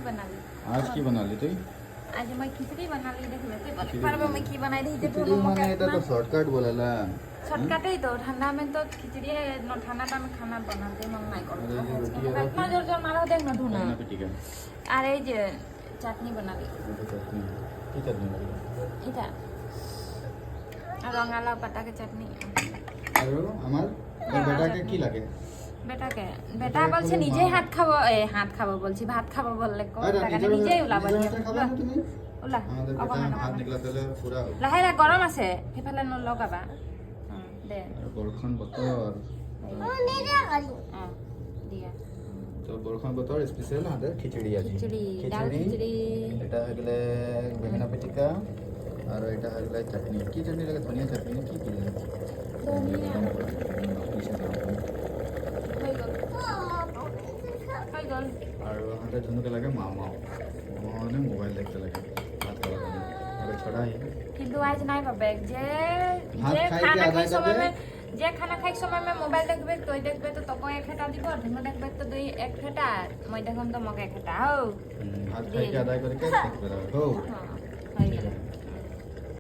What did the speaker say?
बना ली। आज की बना ली तुई आज मैं खिचड़ी बना ली देख ले पर मैं की बनाई रही थी खिचड़ी माने এটা তো শর্টকাট বলালা शॉर्टकट ही तो ठंडा में तो खिचड़ी है न ठंडा में खाना बनाते मन नहीं करते अरे ये रोटी है इतना जोर जोर मारो देख ना धुना ना पे ठीक है अरे जे चटनी बना ली चटनी की चटनी बनी এটা রঙালাও পাতা के चटनी আৰু আমার বেটাকে কি লাগে বেটাকে বেটা বলছে নিজে হাত খাবো হাত খাবো বলছি ভাত খাবো বললে কো টাকা নিজেই উলাবা তুমি উলা আমাদের বেটা হাত নিকলাতেলে পুরা লাহেরা গরম আছে হেফালে ন লগাবা দে বৰখন বতৰ দিয়া তো বৰখন বতৰ স্পেশাল হাতে খিচুড়ি আছে খিচুড়ি ডাল খিচুড়ি এটা হয়ে গেলে বেঙেনা পিটিকা আর এটা হয়ে গেলে চাটনি কি চাটনি লাগে ধনিয়া চাটনি কি কি লাগে ধনিয়া হই গল আর হাতে ধনুকে লাগে মামা মানে মোবাইল দেখতে লাগে ভাত খাওয়ার জন্য আগে ছড়াই কিন্তু আজ নাই পাবে যে ভাত যে খাই খানা কি খাই আদায় সময় করবে? में যে খানা খাই সময় में মোবাইল দেখবে তুই দেখবে তো তোকে এক হেটা দিব ধুনু দেখবে তো দুই এক হেটা মই দেখম তো মকে এক হেটা হও ভাত খাই কি আদায় করে কে দেখতে পারো হই গেল